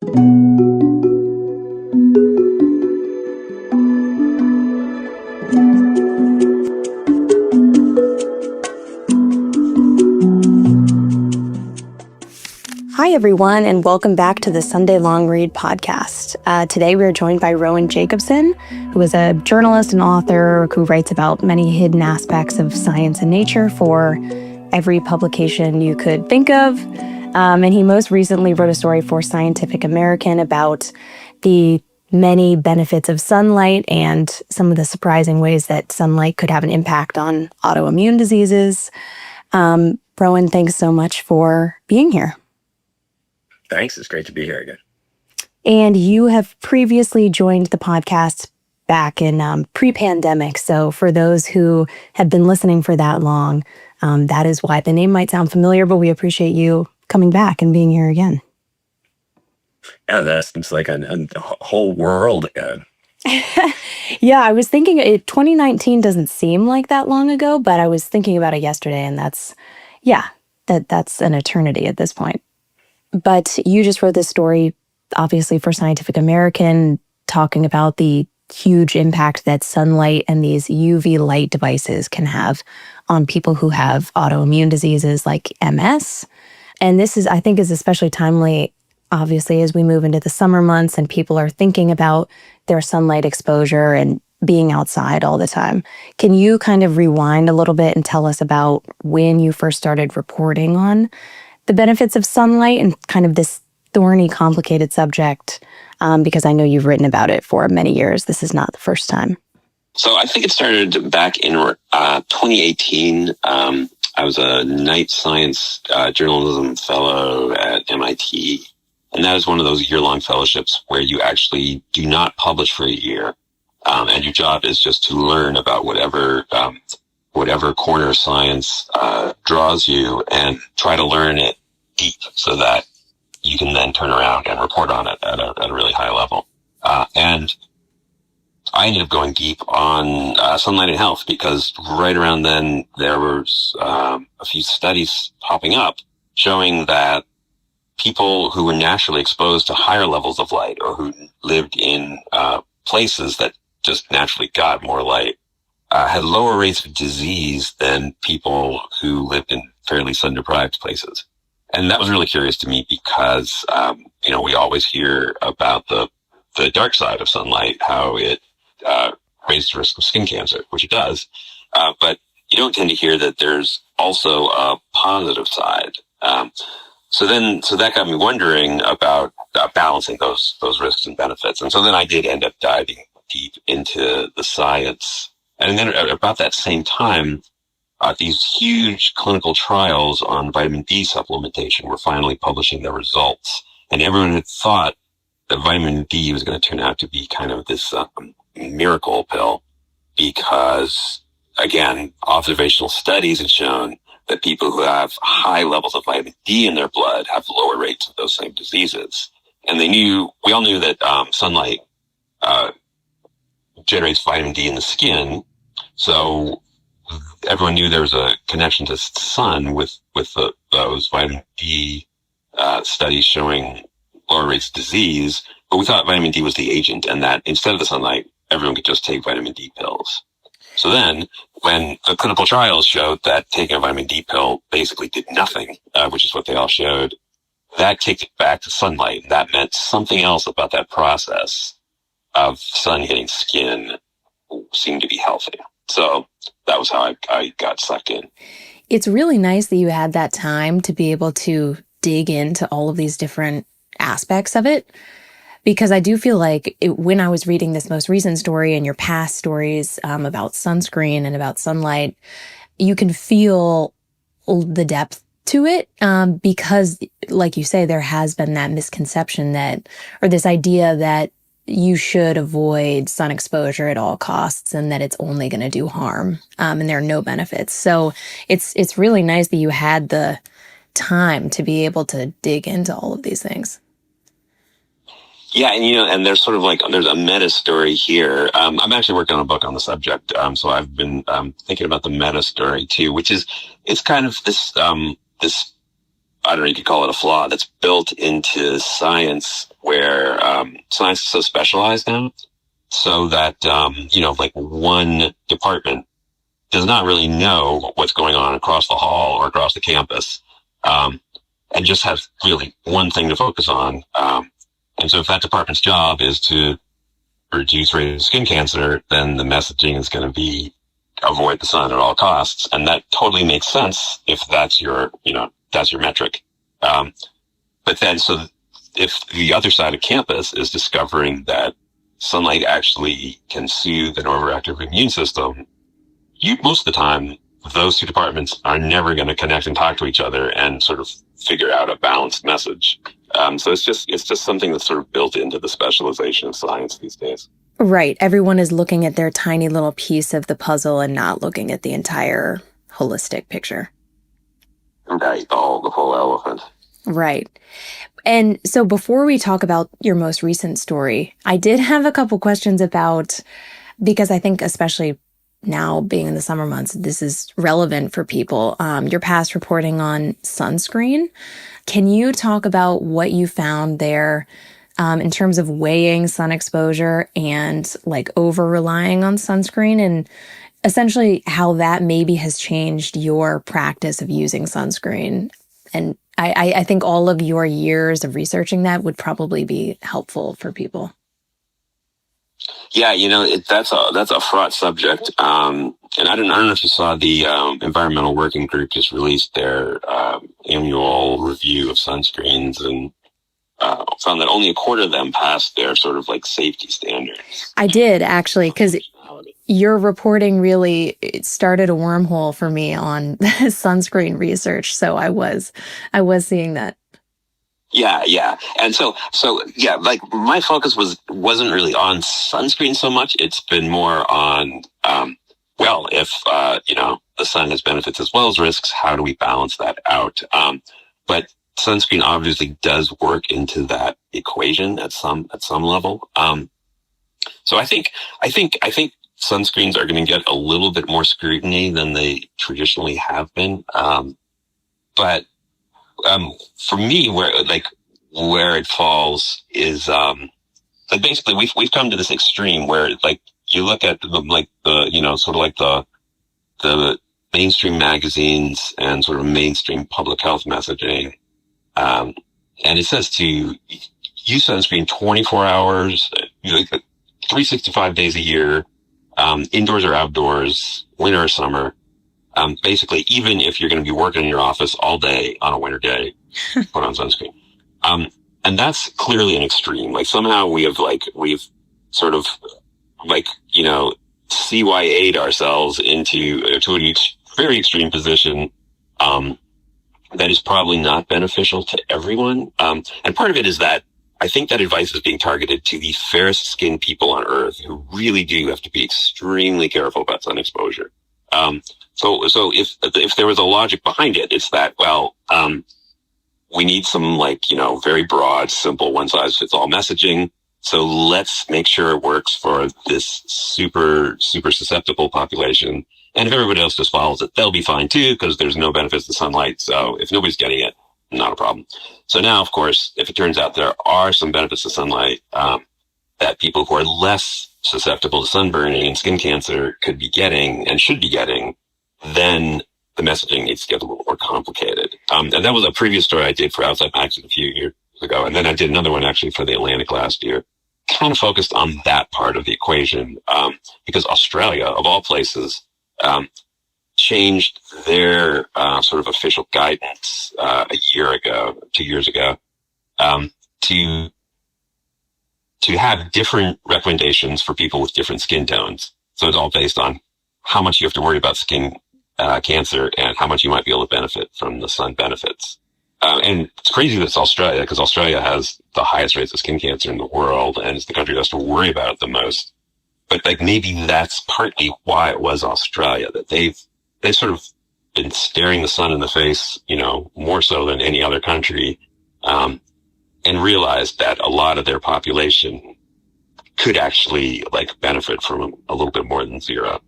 Hi, everyone, and welcome back to the Sunday Long Read podcast. Today, we are joined by Rowan Jacobsen, who is a journalist and author who writes about many hidden aspects of science and nature for every publication you could think of. And he most recently wrote a story for Scientific American about the many benefits of sunlight and some of the surprising ways that sunlight could have an impact on autoimmune diseases. Rowan, thanks so much for being here. Thanks. It's great to be here again. And you have previously joined the podcast back in pre-pandemic. So for those who have been listening for that long, that is why the name might sound familiar, but we appreciate you coming back and being here again. Yeah, that seems like a whole world ago. Yeah, I was thinking 2019 doesn't seem like that long ago, but I was thinking about it yesterday, and that's an eternity at this point. But you just wrote this story, obviously, for Scientific American, talking about the huge impact that sunlight and these UV light devices can have on people who have autoimmune diseases like MS. And this is, I think, is especially timely, obviously, as we move into the summer months and people are thinking about their sunlight exposure and being outside all the time. Can you kind of rewind a little bit and tell us about when you first started reporting on the benefits of sunlight and kind of this thorny, complicated subject, because I know you've written about it for many years. This is not the first time. So I think it started back in 2018. I was a night science journalism fellow at MIT, and that is one of those year-long fellowships where you actually do not publish for a year, and your job is just to learn about whatever corner of science draws you and try to learn it deep so that you can then turn around and report on it at a really high level. And I ended up going deep on sunlight and health because right around then there was a few studies popping up showing that people who were naturally exposed to higher levels of light or who lived in places that just naturally got more light had lower rates of disease than people who lived in fairly sun-deprived places. And that was really curious to me because, we always hear about the dark side of sunlight, how it raises the risk of skin cancer, which it does. But you don't tend to hear that there's also a positive side. So that got me wondering about balancing those risks and benefits. And so then I did end up diving deep into the science. And then about that same time, these huge clinical trials on vitamin D supplementation were finally publishing their results. And everyone had thought that vitamin D was going to turn out to be kind of this miracle pill because, again, observational studies had shown that people who have high levels of vitamin D in their blood have lower rates of those same diseases. And we all knew that sunlight generates vitamin D in the skin. So everyone knew there was a connection to sun with those vitamin D studies showing lower rates of disease. But we thought vitamin D was the agent and that instead of the sunlight, everyone could just take vitamin D pills. So then when the clinical trials showed that taking a vitamin D pill basically did nothing, which is what they all showed, that kicked it back to sunlight. That meant something else about that process of sun hitting skin seemed to be healthy. So that was how I got sucked in. It's really nice that you had that time to be able to dig into all of these different aspects of it, because I do feel like when I was reading this most recent story and your past stories about sunscreen and about sunlight, you can feel the depth to it because, like you say, there has been that misconception or this idea that you should avoid sun exposure at all costs and that it's only going to do harm and there are no benefits. So it's really nice that you had the time to be able to dig into all of these things. Yeah, and there's sort of there's a meta story here. I'm actually working on a book on the subject, so I've been thinking about the meta story too, which is it's kind of this I don't know, you could call it a flaw that's built into science where science is so specialized now, so that, like one department does not really know what's going on across the hall or across the campus, and just has really one thing to focus on. And so if that department's job is to reduce rate of skin cancer, then the messaging is going to be avoid the sun at all costs. And that totally makes sense if that's your metric. But then, so if the other side of campus is discovering that sunlight actually can soothe an overactive immune system, most of the time, those two departments are never going to connect and talk to each other and sort of figure out a balanced message. So it's just something that's sort of built into the specialization of science these days. Right. Everyone is looking at their tiny little piece of the puzzle and not looking at the entire holistic picture. Right. The whole elephant. Right. And so before we talk about your most recent story, I did have a couple questions about, because I think especially now being in the summer months, this is relevant for people. Your past reporting on sunscreen. Can you talk about what you found there in terms of weighing sun exposure and like over relying on sunscreen, and essentially how that maybe has changed your practice of using sunscreen? And I think all of your years of researching that would probably be helpful for people. Yeah, that's a fraught subject. And I don't know if you saw the Environmental Working Group just released their annual review of sunscreens, and found that only a quarter of them passed their sort of like safety standards. I did actually, because your reporting really started a wormhole for me on sunscreen research. So I was seeing that. Yeah. And so yeah, like my focus wasn't really on sunscreen so much. It's been more on, if, the sun has benefits as well as risks, how do we balance that out? But sunscreen obviously does work into that equation at some level. So I think sunscreens are going to get a little bit more scrutiny than they traditionally have been. But for me, where it falls is, basically we've come to this extreme where like you look at the mainstream magazines and sort of mainstream public health messaging. And it says to use sunscreen 24 hours, 365 days a year, indoors or outdoors, winter or summer. Basically, even if you're going to be working in your office all day on a winter day, put on sunscreen. And that's clearly an extreme. Like somehow we've sort of CYA'd ourselves to a very extreme position, that is probably not beneficial to everyone. And part of it is that I think that advice is being targeted to the fairest skinned people on earth who really do have to be extremely careful about sun exposure. So if there was a logic behind it, it's that, we need some very broad, simple, one size fits all messaging. So let's make sure it works for this super, super susceptible population. And if everybody else just follows it, they'll be fine too, because there's no benefits to sunlight. So if nobody's getting it, not a problem. So now, of course, if it turns out there are some benefits to sunlight, that people who are less susceptible to sunburning and skin cancer could be getting and should be getting, then the messaging needs to get a little more complicated. And that was a previous story I did for Outside Magazine a few years ago. And then I did another one actually for the Atlantic last year, kind of focused on that part of the equation, because Australia, of all places, changed their sort of official guidance a year ago, 2 years ago, to have different recommendations for people with different skin tones. So it's all based on how much you have to worry about skin cancer and how much you might be able to benefit from the sun benefits. And it's crazy that it's Australia, because Australia has the highest rates of skin cancer in the world, and it's the country that has to worry about it the most. But maybe that's partly why it was Australia, that they've sort of been staring the sun in the face, more so than any other country, and realized that a lot of their population could actually benefit from a little bit more than zero.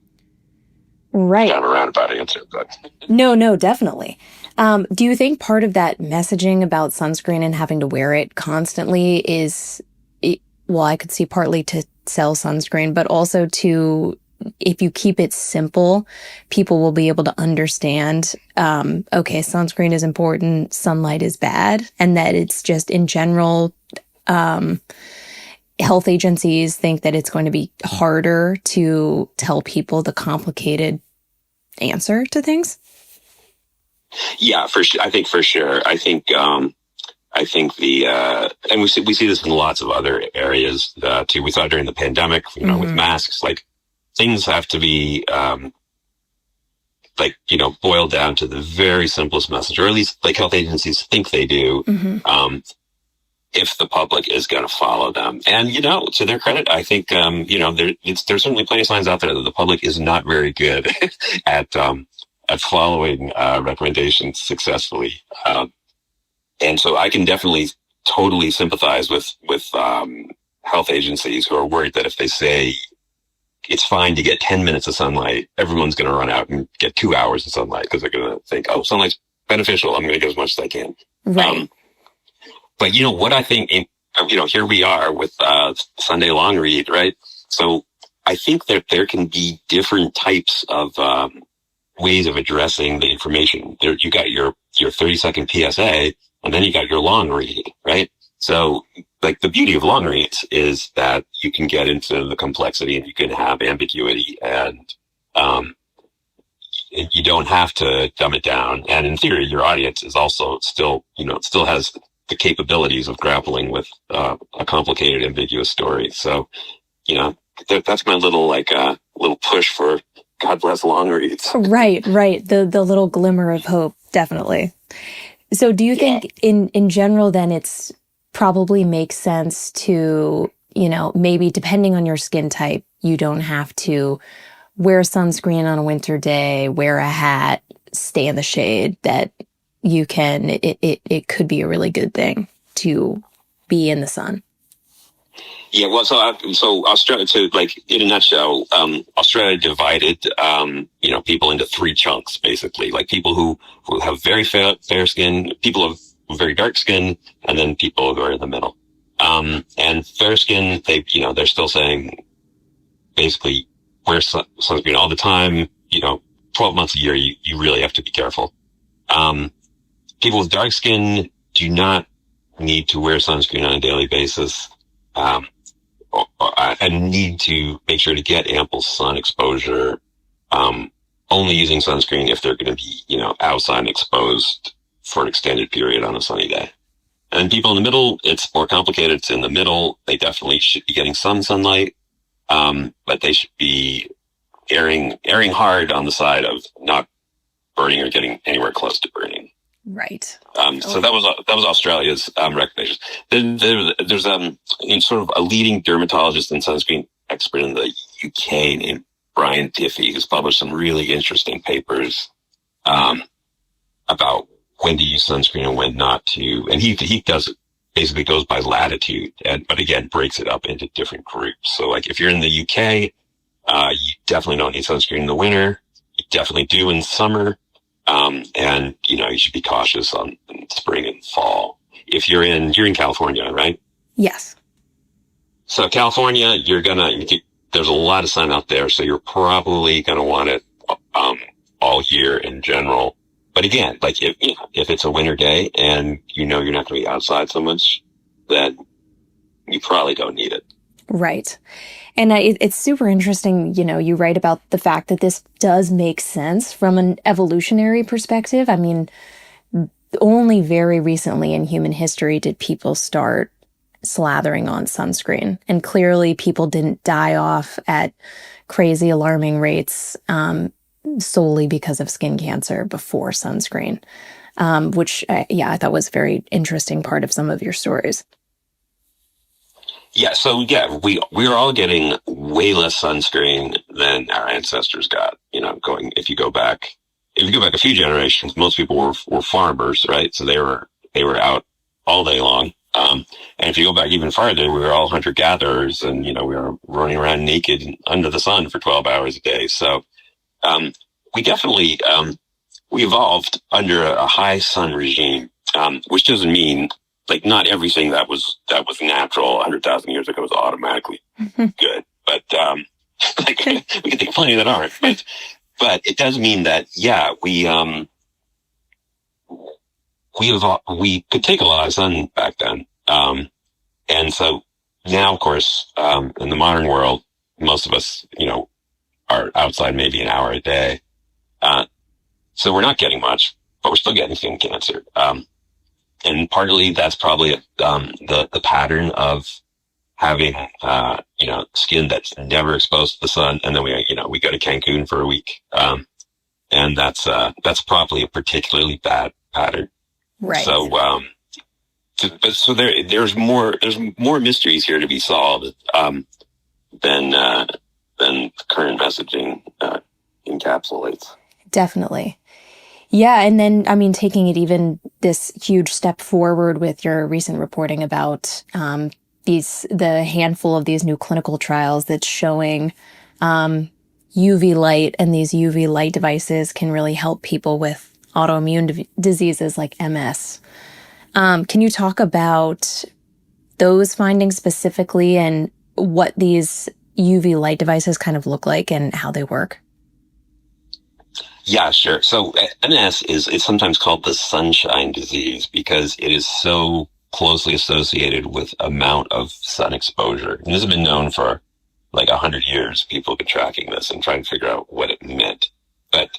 Right. Kind of a roundabout answer, but No, definitely. Do you think part of that messaging about sunscreen and having to wear it constantly is, well, I could see partly to sell sunscreen, but also to, if you keep it simple, people will be able to understand, okay, sunscreen is important, sunlight is bad, and that it's just in general, health agencies think that it's going to be harder to tell people the complicated answer to things? yeah, for sure. I think for sure. I think the and we see this in lots of other areas too. We saw during the pandemic, with masks, like things have to be boiled down to the very simplest message, or at least like health agencies think they do. If the public is going to follow them, and to their credit, I think there's certainly plenty of signs out there that the public is not very good at following recommendations successfully. And so I can definitely totally sympathize with health agencies who are worried that if they say it's fine to get 10 minutes of sunlight, everyone's going to run out and get 2 hours of sunlight because they're going to think, oh, sunlight's beneficial. I'm going to get as much as I can. Right. But what I think, here we are with Sunday long read, right? So I think that there can be different types of ways of addressing the information. There, you got your 30-second PSA, and then you got your long read, right? So, like, the beauty of long reads is that you can get into the complexity and you can have ambiguity, and you don't have to dumb it down. And in theory, your audience is also still has the capabilities of grappling with a complicated, ambiguous story. So, that's my little little push for God bless long reads. Right. The little glimmer of hope, definitely. So do you think in general then it's probably makes sense to, maybe depending on your skin type, you don't have to wear sunscreen on a winter day, wear a hat, stay in the shade, that you can, it could be a really good thing to be in the sun? Yeah, well, so Australia, in a nutshell, Australia divided, people into three chunks, basically, like people who have very fair skin, people of very dark skin, and then people who are in the middle. And fair skin, they're still saying basically wear sunscreen all the time, 12 months a year, you really have to be careful. People with dark skin do not need to wear sunscreen on a daily basis. And need to make sure to get ample sun exposure, only using sunscreen if they're going to be, outside and exposed for an extended period on a sunny day. And people in the middle, it's more complicated. It's in the middle. They definitely should be getting some sunlight, but they should be airing hard on the side of not burning or getting anywhere close to burning. Right. So that was Australia's recommendations. Then there's sort of a leading dermatologist and sunscreen expert in the UK named Brian Tiffy, who's published some really interesting papers about when to use sunscreen and when not to. And he basically goes by latitude, but again breaks it up into different groups. So like if you're in the UK, you definitely don't need sunscreen in the winter. You definitely do in summer. And you should be cautious in spring and fall. If you're in California, right? Yes. So California, there's a lot of sun out there, so you're probably going to want it, all year in general. But again, like if it's a winter day and you're not going to be outside so much, then you probably don't need it. Right. And it's super interesting, you write about the fact that this does make sense from an evolutionary perspective. I mean, only very recently in human history did people start slathering on sunscreen. And clearly people didn't die off at crazy alarming rates solely because of skin cancer before sunscreen, which, I thought was a very interesting part of some of your stories. Yeah, so we're all getting way less sunscreen than our ancestors got. If you go back a few generations, most people were farmers, right? So they were out all day long. And if you go back even farther, we were all hunter gatherers, and we were running around naked under the sun for 12 hours a day. So we definitely we evolved under a high sun regime, which doesn't mean like not everything that was natural 100,000 years ago was automatically good, but like we can think plenty that aren't. But it does mean that we could take a lot of sun back then, and so now, of course, in the modern world, most of us, are outside maybe an hour a day. So we're not getting much, but we're still getting skin cancer. And partly that's probably the pattern of having, skin that's never exposed to the sun. And then we go to Cancun for a week. And that's probably a particularly bad pattern. Right. So, there's more mysteries here to be solved, than current messaging encapsulates. Definitely. Yeah. And then, I mean, taking it even this huge step forward with your recent reporting about the handful of these new clinical trials that's showing UV light, and these UV light devices can really help people with autoimmune diseases like MS. Can you talk about those findings specifically and what these UV light devices kind of look like and how they work? Yeah, sure. So MS is sometimes called the sunshine disease because it is so closely associated with amount of sun exposure. And this has been known for like 100 years. People have been tracking this and trying to figure out what it meant. But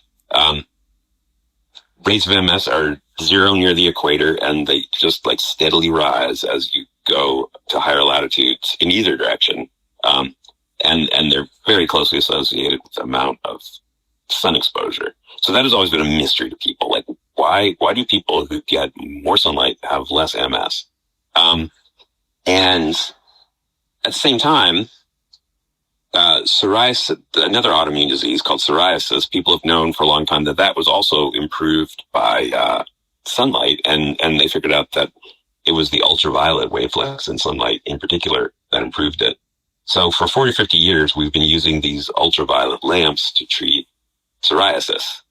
rates of MS are zero near the equator, and they just like steadily rise as you go to higher latitudes in either direction. And they're very closely associated with the amount of sun exposure. So that has always been a mystery to people. Like, why do people who get more sunlight have less MS? And at the same time, psoriasis, another autoimmune disease called psoriasis, people have known for a long time that was also improved by sunlight, and they figured out that it was the ultraviolet wavelengths in sunlight in particular that improved it. So for 40, 50 years, we've been using these ultraviolet lamps to treat psoriasis.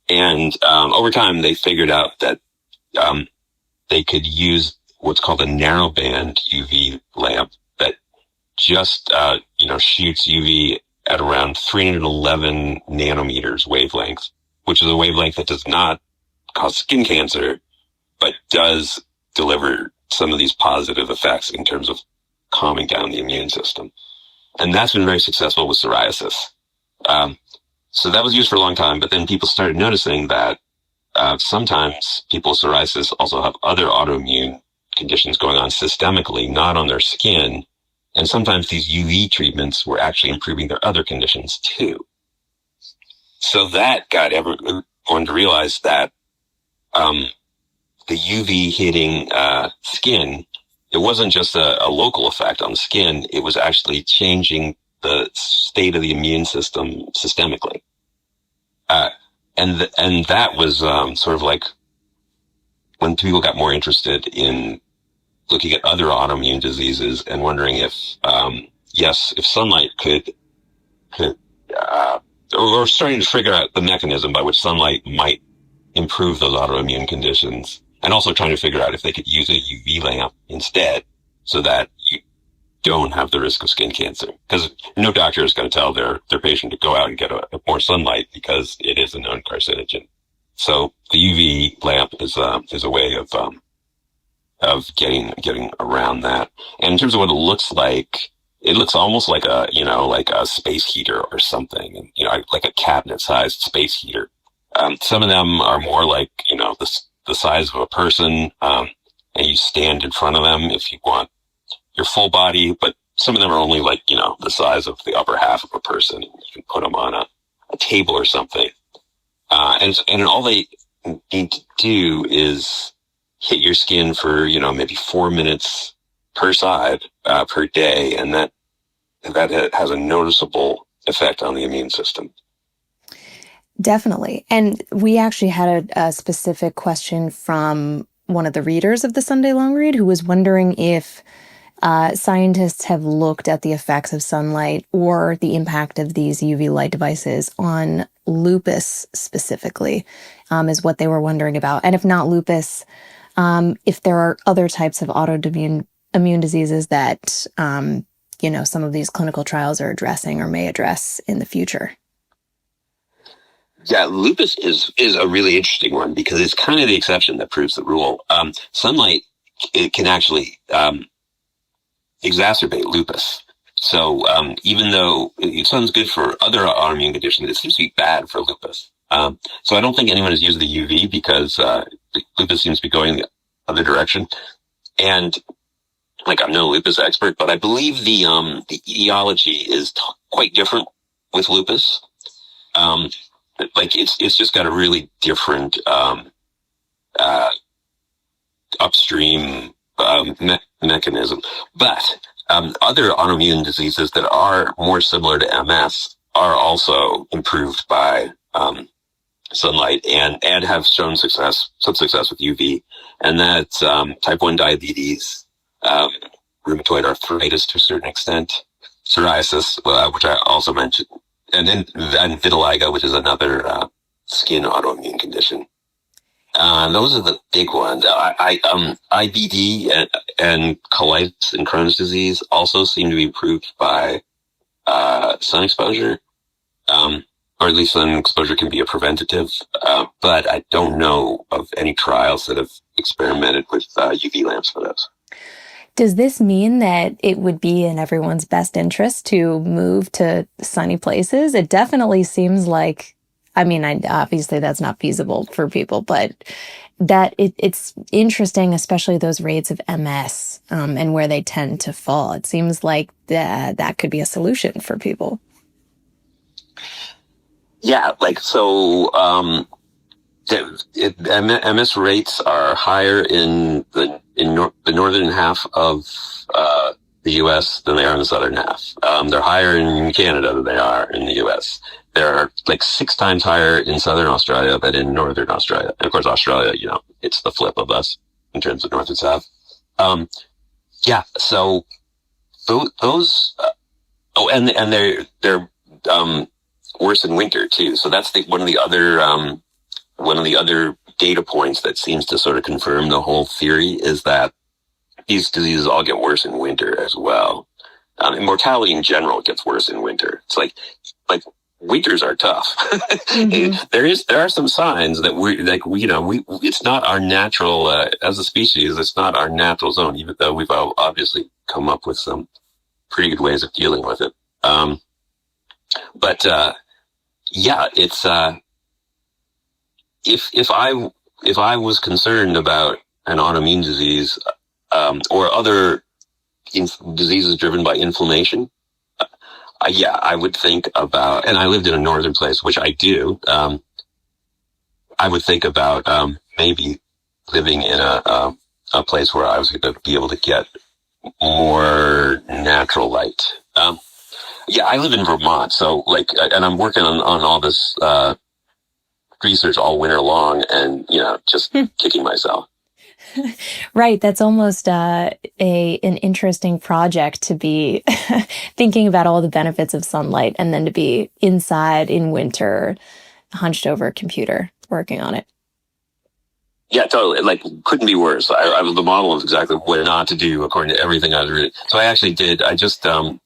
And over time, they figured out that they could use what's called a narrowband UV lamp that just shoots UV at around 311 nanometers wavelength, which is a wavelength that does not cause skin cancer, but does deliver some of these positive effects in terms of calming down the immune system. And that's been very successful with psoriasis. So that was used for a long time, but then people started noticing that sometimes people with psoriasis also have other autoimmune conditions going on systemically, not on their skin. And sometimes these UV treatments were actually improving their other conditions too. So that got everyone to realize that the UV hitting skin, it wasn't just a local effect on the skin, it was actually changing the state of the immune system systemically. And that was sort of like when people got more interested in looking at other autoimmune diseases and wondering if sunlight could or starting to figure out the mechanism by which sunlight might improve those autoimmune conditions, and also trying to figure out if they could use a UV lamp instead so that you don't have the risk of skin cancer. Because no doctor is going to tell their patient to go out and get more sunlight because it is a known carcinogen. So the UV lamp is a way of getting around that. And in terms of what it looks almost like a space heater or something, like a cabinet-sized space heater. Some of them are more like, the size of a person, and you stand in front of them if you want your full body, but some of them are only like, the size of the upper half of a person. You can put them on a table or something. And all they need to do is hit your skin for, maybe 4 minutes per side, per day. And that has a noticeable effect on the immune system. Definitely. And we actually had a specific question from one of the readers of the Sunday Long Read who was wondering if scientists have looked at the effects of sunlight or the impact of these UV light devices on lupus specifically is what they were wondering about. And if not lupus, if there are other types of autoimmune diseases that, some of these clinical trials are addressing or may address in the future. Yeah, lupus is a really interesting one because it's kind of the exception that proves the rule. Sunlight, it can actually exacerbate lupus. So even though sun's good for other autoimmune conditions, it seems to be bad for lupus. So I don't think anyone has used the UV because lupus seems to be going the other direction. And I'm no lupus expert, but I believe the etiology is quite different with lupus. It's just got a really different upstream mechanism. But other autoimmune diseases that are more similar to MS are also improved by sunlight and have shown some success with UV. And that's type 1 diabetes, rheumatoid arthritis to a certain extent, psoriasis, which I also mentioned, and vitiligo, which is another skin autoimmune condition. Those are the big ones. IBD and colitis and Crohn's disease also seem to be improved by sun exposure, or at least sun exposure can be a preventative. But I don't know of any trials that have experimented with UV lamps for those. Does this mean that it would be in everyone's best interest to move to sunny places? It definitely seems like, obviously that's not feasible for people, but that it's interesting, especially those rates of MS and where they tend to fall. It seems like that could be a solution for people. Yeah, MS rates are higher in the northern half of the U.S. than they are in the southern half. They're higher in Canada than they are in the U.S. They're 6 times higher in southern Australia than in northern Australia. And of course, Australia, it's the flip of us in terms of north and south. So those. And they're worse in winter too. So that's one of the other data points that seems to sort of confirm the whole theory is that these diseases all get worse in winter as well. And mortality in general gets worse in winter. It's like winters are tough. Mm-hmm. There are some signs that it's not our natural, as a species, it's not our natural zone, even though we've obviously come up with some pretty good ways of dealing with it. It's, if I was concerned about an autoimmune disease, or other diseases driven by inflammation, I would think about, and I lived in a northern place, which I do. I would think about maybe living in a place where I was going to be able to get more natural light. I live in Vermont, so and I'm working on all this research all winter long, and just kicking myself. Right. That's almost an interesting project to be thinking about all the benefits of sunlight and then to be inside in winter, hunched over a computer, working on it. Yeah, totally. Couldn't be worse. I was the model of exactly what not to do according to everything I was reading. So I actually did. I spent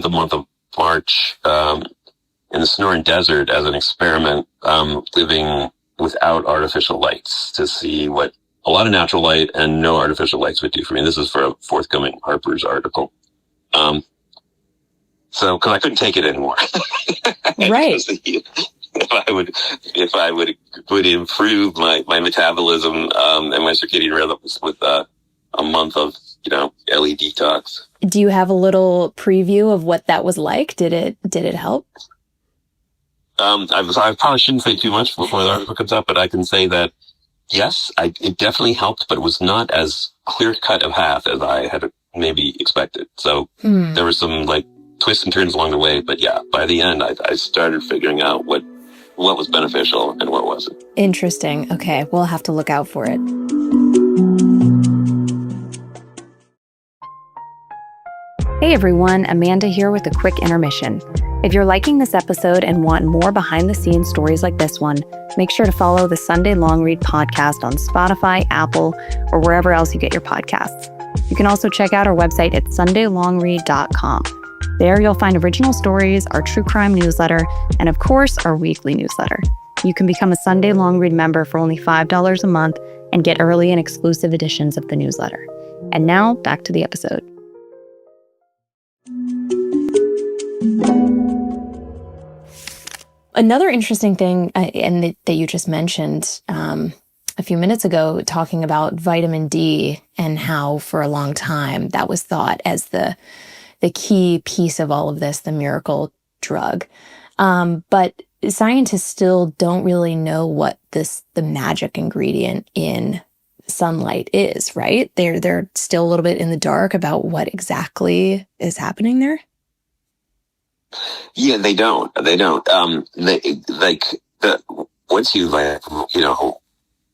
the month of March in the Sonoran Desert as an experiment, living without artificial lights to see what a lot of natural light and no artificial lights would do for me. This is for a forthcoming Harper's article. Because I couldn't take it anymore. Right. If I would improve my metabolism and my circadian rhythms with a month of LED talks. Do you have a little preview of what that was like? Did it help? I probably shouldn't say too much before the article comes out, but I can say that yes, it definitely helped, but it was not as clear-cut of path as I had maybe expected. So there were some twists and turns along the way, but yeah, by the end, I started figuring out what was beneficial and what wasn't. Interesting. Okay, we'll have to look out for it. Hey everyone, Amanda here with a quick intermission. If you're liking this episode and want more behind-the-scenes stories like this one, make sure to follow the Sunday Long Read podcast on Spotify, Apple, or wherever else you get your podcasts. You can also check out our website at sundaylongread.com. There you'll find original stories, our true crime newsletter, and of course, our weekly newsletter. You can become a Sunday Long Read member for only $5 a month and get early and exclusive editions of the newsletter. And now, back to the episode. Another interesting thing, that you just mentioned a few minutes ago, talking about vitamin D and how for a long time that was thought as the key piece of all of this, the miracle drug. But scientists still don't really know what the magic ingredient in sunlight is, right? They're still a little bit in the dark about what exactly is happening there. Yeah, they don't. Once you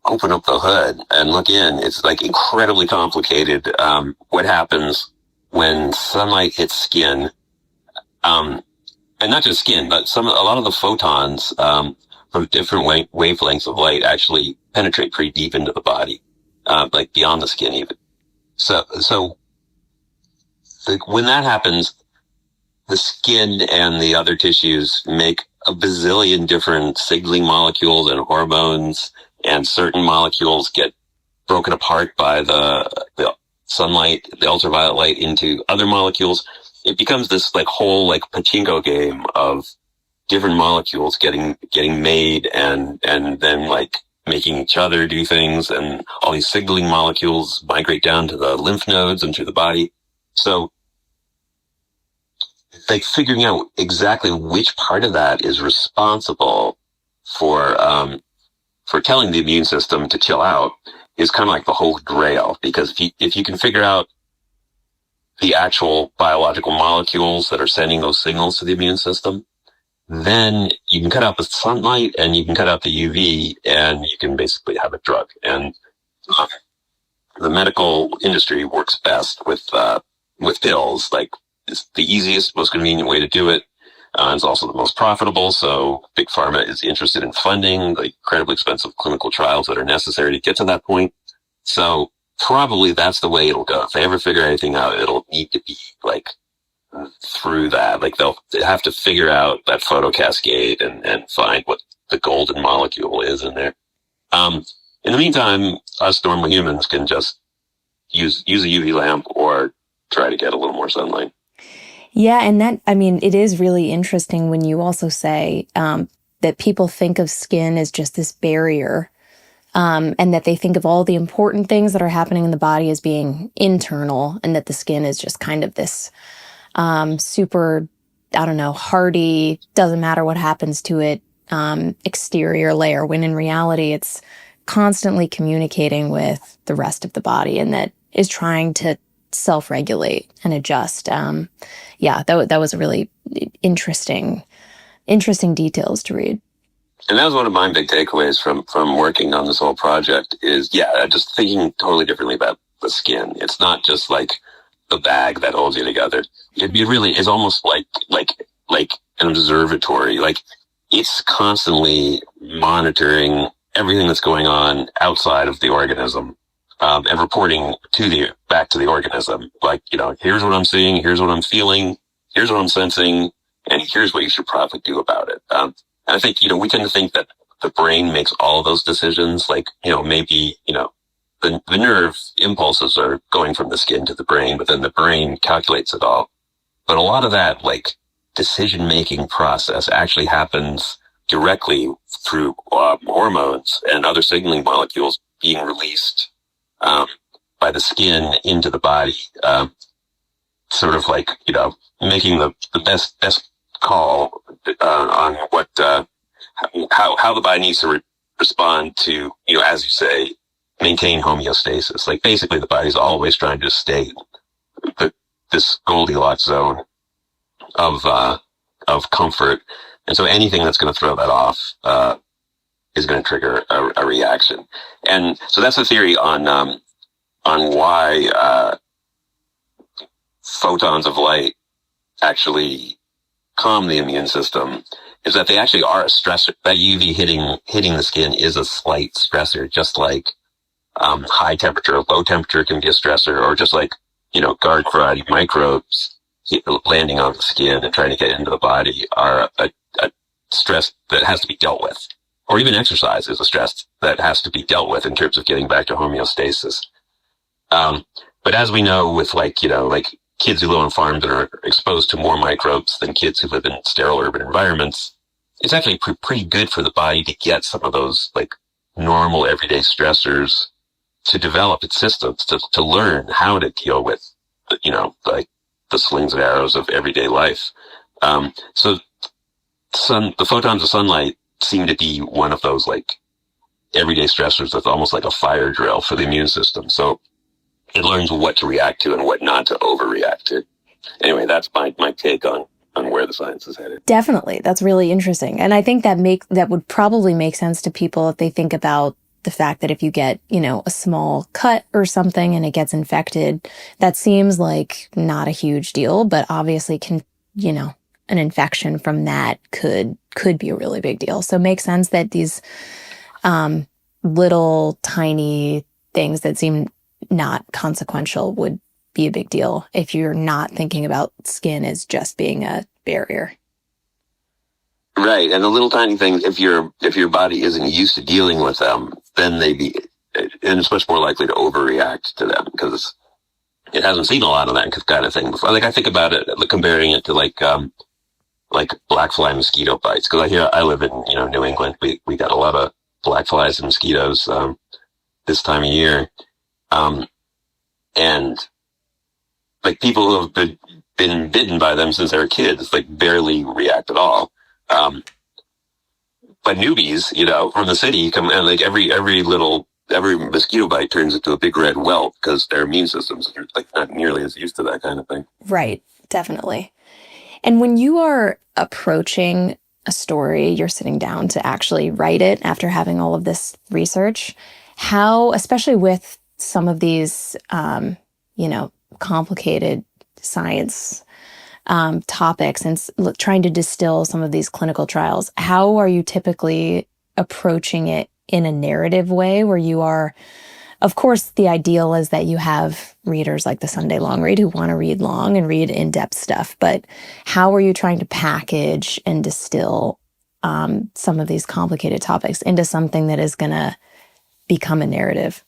open up the hood and look in, it's like incredibly complicated. What happens when sunlight hits skin, and not just skin, but a lot of the photons from different wavelengths of light actually penetrate pretty deep into the body, like beyond the skin even. So when that happens, the skin and the other tissues make a bazillion different signaling molecules and hormones, and certain molecules get broken apart by the sunlight, the ultraviolet light, into other molecules. It becomes this whole pachinko game of different molecules getting made and then making each other do things, and all these signaling molecules migrate down to the lymph nodes and through the body. So figuring out exactly which part of that is responsible for telling the immune system to chill out is kind of like the whole grail. Because if you can figure out the actual biological molecules that are sending those signals to the immune system, then you can cut out the sunlight and you can cut out the UV, and you can basically have a drug. And the medical industry works best with pills. It's the easiest, most convenient way to do it. It's also the most profitable. So big pharma is interested in funding the incredibly expensive clinical trials that are necessary to get to that point. So probably that's the way it'll go. If they ever figure anything out, it'll need to be through that. They'll have to figure out that photo cascade and find what the golden molecule is in there. In the meantime, us normal humans can just use a UV lamp or try to get a little more sunlight. Yeah, and it is really interesting when you also say that people think of skin as just this barrier, and that they think of all the important things that are happening in the body as being internal, and that the skin is just kind of this super, hardy, doesn't matter what happens to it, exterior layer, when in reality it's constantly communicating with the rest of the body, and that is trying to self-regulate and adjust. That was a really interesting details to read. And that was one of my big takeaways from working on this whole project is, just thinking totally differently about the skin. It's not just like the bag that holds you together. It really is almost like an observatory. It's constantly monitoring everything that's going on outside of the organism, and reporting back to the organism. Here's what I'm seeing, here's what I'm feeling, here's what I'm sensing, and here's what you should probably do about it. And I think, we tend to think that the brain makes all of those decisions. Maybe, the nerve impulses are going from the skin to the brain, but then the brain calculates it all. But a lot of that, decision-making process actually happens directly through hormones and other signaling molecules being released by the skin into the body, making the best call on what how the body needs to respond to, as you say, maintain homeostasis. Basically, the body's always trying to stay this Goldilocks zone of comfort, and so anything that's going to throw that off is going to trigger a reaction. And so that's the theory on why photons of light actually calm the immune system is that they actually are a stressor. That UV hitting the skin is a slight stressor, just like high temperature or low temperature can be a stressor, or just like, garden variety microbes landing on the skin and trying to get into the body are a stress that has to be dealt with. Or even exercise is a stress that has to be dealt with in terms of getting back to homeostasis. But as we know with kids who live on farms and are exposed to more microbes than kids who live in sterile urban environments, it's actually pretty good for the body to get some of those normal everyday stressors to develop its systems, to learn how to deal with, the slings and arrows of everyday life. So the photons of sunlight seem to be one of those everyday stressors that's almost like a fire drill for the immune system. So it learns what to react to and what not to overreact to. Anyway, that's my take on where the science is headed. Definitely. That's really interesting. And I think that would probably make sense to people if they think about the fact that if you get, a small cut or something and it gets infected, that seems like not a huge deal, but obviously an infection from that could be a really big deal. So it makes sense that these little tiny things that seem not consequential would be a big deal if you're not thinking about skin as just being a barrier. Right, and the little tiny things, if your body isn't used to dealing with them, then and it's much more likely to overreact to them because it hasn't seen a lot of that kind of thing before. I think about it, comparing it to black fly mosquito bites, because I live in New England. We got a lot of black flies and mosquitoes this time of year, and people who have been bitten by them since they were kids, barely react at all. But newbies, from the city come and every mosquito bite turns into a big red welt because their immune systems are not nearly as used to that kind of thing. Right, definitely. And when you are approaching a story, you're sitting down to actually write it after having all of this research, how, especially with some of these, complicated science topics and trying to distill some of these clinical trials, how are you typically approaching it in a narrative way where you are, of course, the ideal is that you have readers like the Sunday Long Read who want to read long and read in-depth stuff, but how are you trying to package and distill some of these complicated topics into something that is going to become a narrative?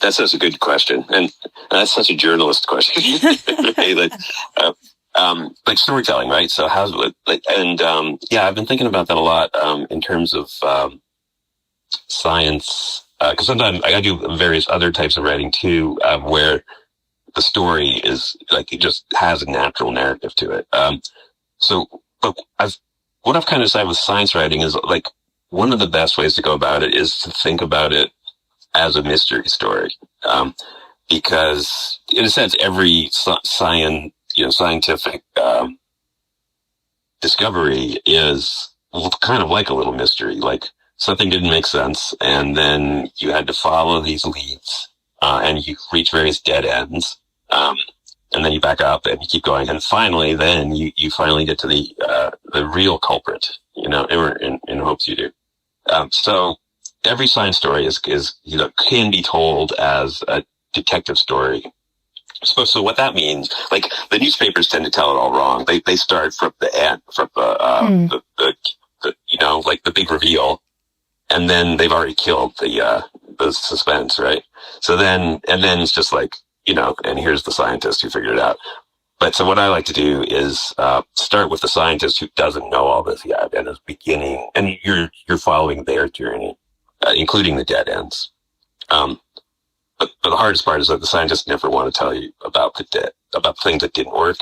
That's such a good question, and that's such a journalist question. Right? Storytelling, right? So how's it I've been thinking about that a lot in terms of science, because sometimes I do various other types of writing too, where the story is it just has a natural narrative to it. But what I've kind of decided with science writing is one of the best ways to go about it is to think about it as a mystery story, because in a sense, every scientific discovery is kind of like a little mystery. Something didn't make sense, and then you had to follow these leads, and you reach various dead ends, and then you back up and you keep going, and finally, then you finally get to the real culprit. In hopes you do. So every science story is can be told as a detective story. So what that means, the newspapers tend to tell it all wrong. They start from the end, from the big reveal, and then they've already killed the suspense, right? So then it's just and here's the scientist who figured it out. But so what I like to do is start with the scientist who doesn't know all this yet and is beginning, and you're following their journey, including the dead ends. But the hardest part is that the scientists never want to tell you about the things that didn't work,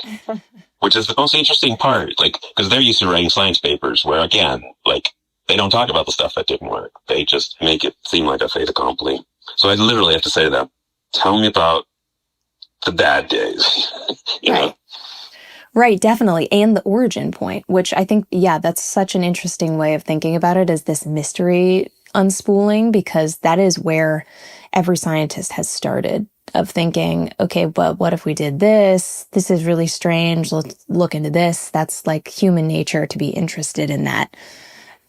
which is the most interesting part. Because they're used to writing science papers where, again, they don't talk about the stuff that didn't work. They just make it seem like a fait accompli. So I literally have to say to them, tell me about the bad days. Right. Right, definitely. And the origin point, which I think, that's such an interesting way of thinking about it, as this mystery unspooling, because that is where every scientist has started of thinking, okay, but what if we did this? This is really strange. Let's look into this. That's like human nature to be interested in that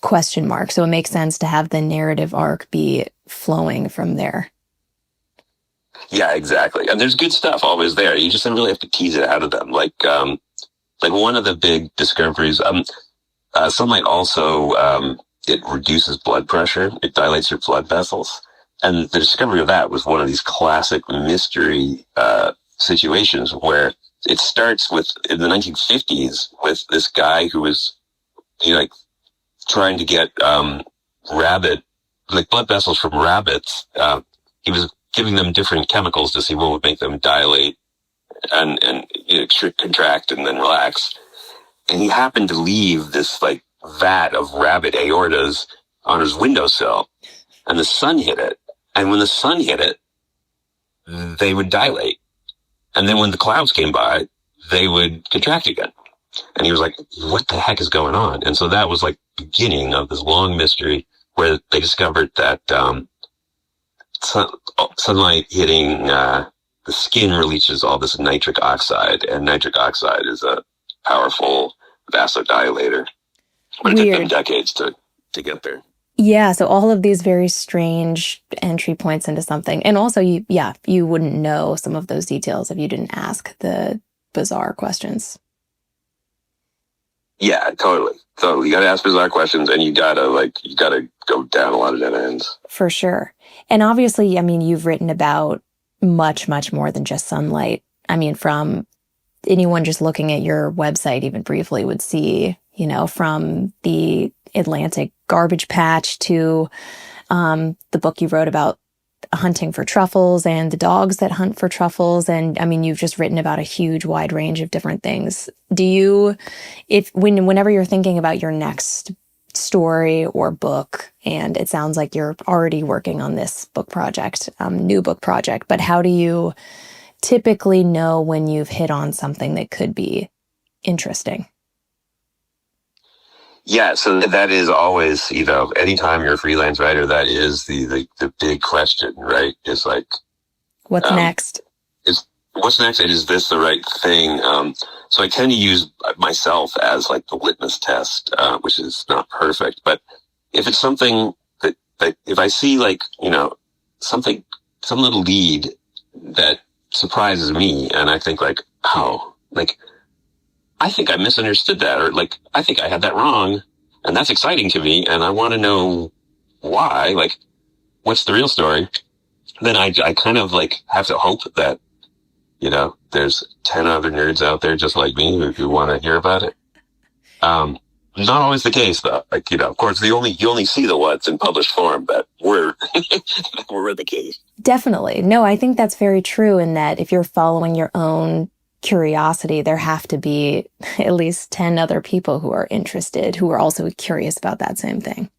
question mark. So it makes sense to have the narrative arc be flowing from there. Yeah, exactly. And there's good stuff always there. You just really have to tease it out of them. Like one of the big discoveries, sunlight also, it reduces blood pressure. It dilates your blood vessels. And the discovery of that was one of these classic mystery, situations where it starts with, in the 1950s, with this guy who was, like, trying to get, blood vessels from rabbits. He was giving them different chemicals to see what would make them dilate and contract and then relax. And he happened to leave this like vat of rabbit aortas on his windowsill, and the sun hit it. And when the sun hit it, they would dilate. And then when the clouds came by, they would contract again. And he was like, what the heck is going on? And so that was like the beginning of this long mystery where they discovered that sunlight hitting the skin releases all this nitric oxide, and nitric oxide is a powerful vasodilator. But it took them decades to get there. Yeah, so all of these very strange entry points into something. And also, you wouldn't know some of those details if you didn't ask the bizarre questions. Yeah, totally. So you got to ask bizarre questions, and you got to go down a lot of dead ends. For sure. And obviously, I mean, you've written about much, much more than just sunlight. I mean, from anyone just looking at your website even briefly would see, from the Atlantic garbage patch to the book you wrote about hunting for truffles and the dogs that hunt for truffles. And I mean, you've just written about a huge wide range of different things. Do you, whenever you're thinking about your next story or book, and it sounds like you're already working on this book project, new book project, but how do you typically know when you've hit on something that could be interesting? Yeah, so that is always, anytime you're a freelance writer, that is the big question, right? It's like, what's next? What's next? And is this the right thing? So I tend to use myself as like the litmus test, which is not perfect. But if it's something that if I see like, some little lead that surprises me, and I think like, oh, like, I think I misunderstood that, or like, I think I had that wrong, and that's exciting to me, and I want to know why, like, what's the real story? Then I kind of like have to hope that, there's 10 other nerds out there just like me who want to hear about it. Not always the case though. Like, of course, you only see the what's in published form, but we're the case. Definitely. No, I think that's very true in that if you're following your own curiosity, there have to be at least 10 other people who are interested, who are also curious about that same thing.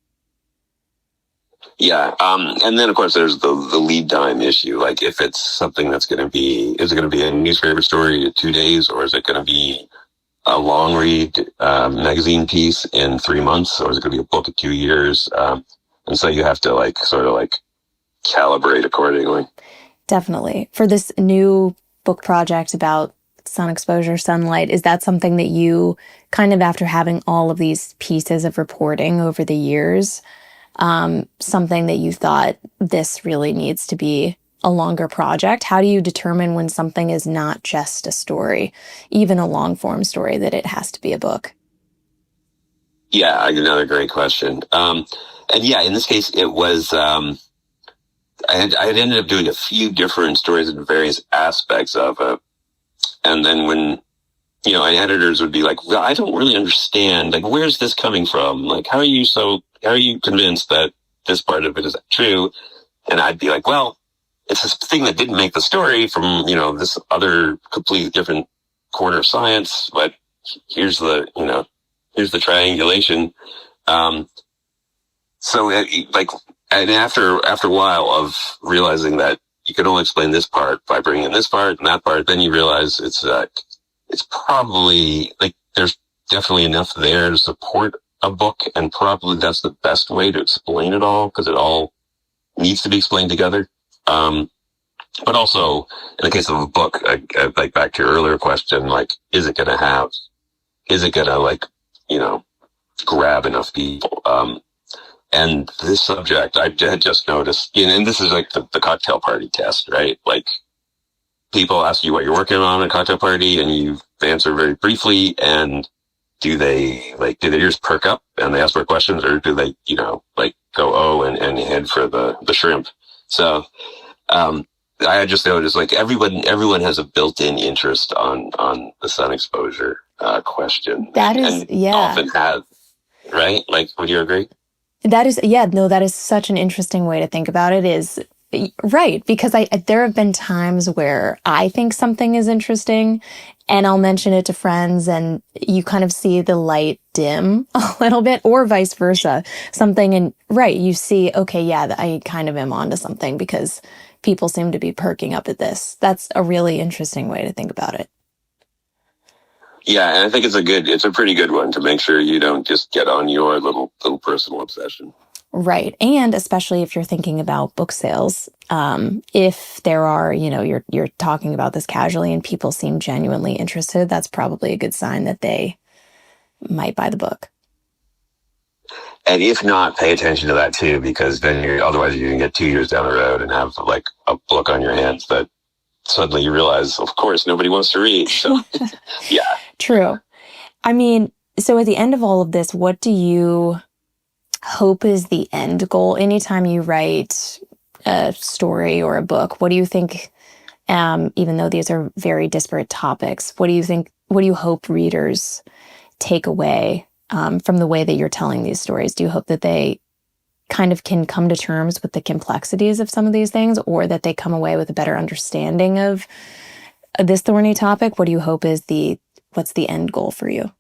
Yeah. And then of course there's the lead time issue. Like if it's something is it going to be a newspaper story in 2 days, or is it going to be a long read, magazine piece in 3 months, or is it going to be a book in 2 years? And so you have to sort of calibrate accordingly. Definitely. For this new book project about sun exposure, sunlight, is that something that you kind of, after having all of these pieces of reporting over the years, something that you thought this really needs to be a longer project? How do you determine when something is not just a story, even a long form story, that it has to be a book? Yeah, another great question. And yeah, in this case, it was, I had ended up doing a few different stories in various aspects of it. And then when, editors would be like, well, I don't really understand. Like, where's this coming from? Like, how are you convinced that this part of it is true? And I'd be like, well, it's this thing that didn't make the story from, this other completely different corner of science, but here's the triangulation. So and after a while of realizing that you could only explain this part by bringing in this part and that part, then you realize it's probably there's definitely enough there to support a book, and probably that's the best way to explain it all, because it all needs to be explained together. But also, in the case of a book, like back to your earlier question, like, is it going to like, grab enough people? And this subject, I had just noticed, and this is like the cocktail party test, right? Like, people ask you what you're working on at a cocktail party, and you answer very briefly, and do they just perk up and they ask more questions, or do they, like, go, oh, and head for the shrimp? So, I just noticed, like, everyone has a built-in interest on the sun exposure question. That is, and yeah. Often have, right? Like, would you agree? That is, yeah, no, that is such an interesting way to think about it, is right. Because there have been times where I think something is interesting and I'll mention it to friends and you kind of see the light dim a little bit, or vice versa. Something, and right, you see, okay, yeah, I kind of am onto something because people seem to be perking up at this. That's a really interesting way to think about it. Yeah, and I think it's a pretty good one to make sure you don't just get on your little personal obsession. Right. And especially if you're thinking about book sales, if there are, you're talking about this casually and people seem genuinely interested, that's probably a good sign that they might buy the book. And if not, pay attention to that too, because then otherwise you can get 2 years down the road and have like a book on your hands that suddenly you realize, of course, nobody wants to read. So, yeah. True. I mean, so at the end of all of this, what do you hope is the end goal? Anytime you write a story or a book, what do you think, even though these are very disparate topics, what do you hope readers take away from the way that you're telling these stories? Do you hope that they kind of can come to terms with the complexities of some of these things, or that they come away with a better understanding of this thorny topic? What do you hope is what's the end goal for you?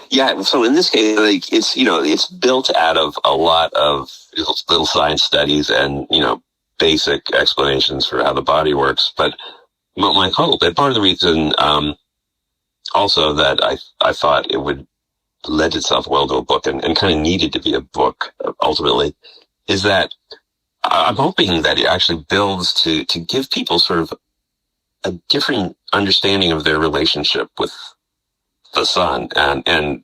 Yeah, so in this case, like, it's built out of a lot of little science studies and, basic explanations for how the body works. But my hope, and part of the reason also that I thought it would lend itself well to a book and kind of needed to be a book ultimately, is that I'm hoping that it actually builds to give people sort of a different understanding of their relationship with the sun, and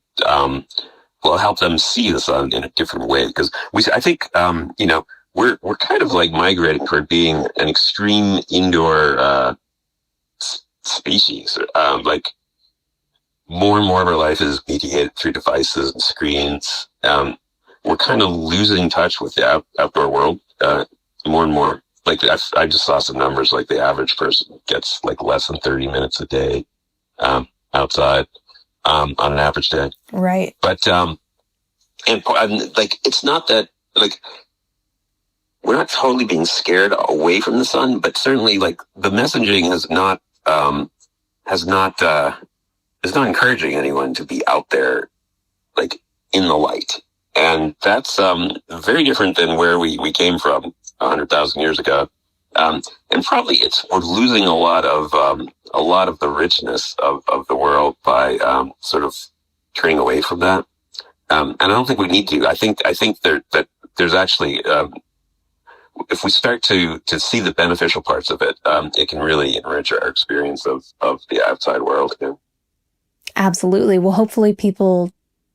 will help them see the sun in a different way. Because I think, we're kind of like migrating toward being an extreme indoor species. Like, more and more of our life is mediated through devices and screens. We're kind of losing touch with the outdoor world more and more. Like, I just saw some numbers, like the average person gets like less than 30 minutes a day outside on an average day. Right. But, and like, it's not that, like, we're not totally being scared away from the sun, but certainly, like, the messaging is not encouraging anyone to be out there, like, in the light. And that's very different than where we came from 100,000 years ago. And probably we're losing a lot of the richness of the world by sort of turning away from that. And I don't think we need to. I think that there's actually, if we start to see the beneficial parts of it, it can really enrich our experience of the outside world. Yeah. Absolutely. Well, hopefully people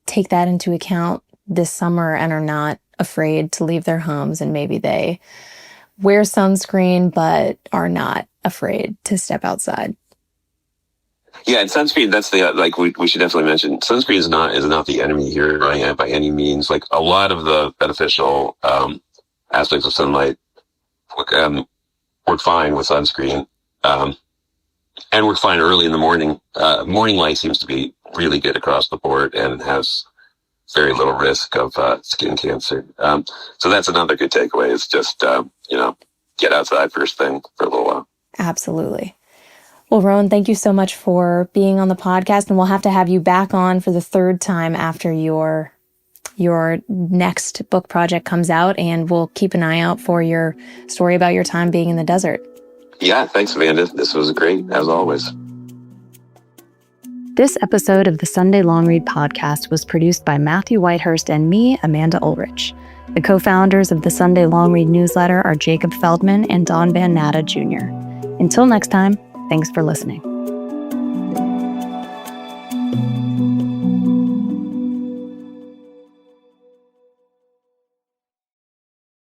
take that into account this summer and are not afraid to leave their homes, and maybe they wear sunscreen but are not afraid to step outside. Yeah, and sunscreen, that's we should definitely mention, sunscreen is not the enemy here by any means. Like, a lot of the beneficial aspects of sunlight work fine with sunscreen. And we're fine early in the morning. Morning light seems to be really good across the board and has very little risk of skin cancer. So that's another good takeaway, is just, get outside first thing for a little while. Absolutely. Well, Rowan, thank you so much for being on the podcast, and we'll have to have you back on for the third time after your next book project comes out, and we'll keep an eye out for your story about your time being in the desert. Yeah, thanks, Amanda. This was great, as always. This episode of the Sunday Long Read podcast was produced by Matthew Whitehurst and me, Amanda Ulrich. The co-founders of the Sunday Long Read newsletter are Jacob Feldman and Don Van Natta Jr. Until next time, thanks for listening.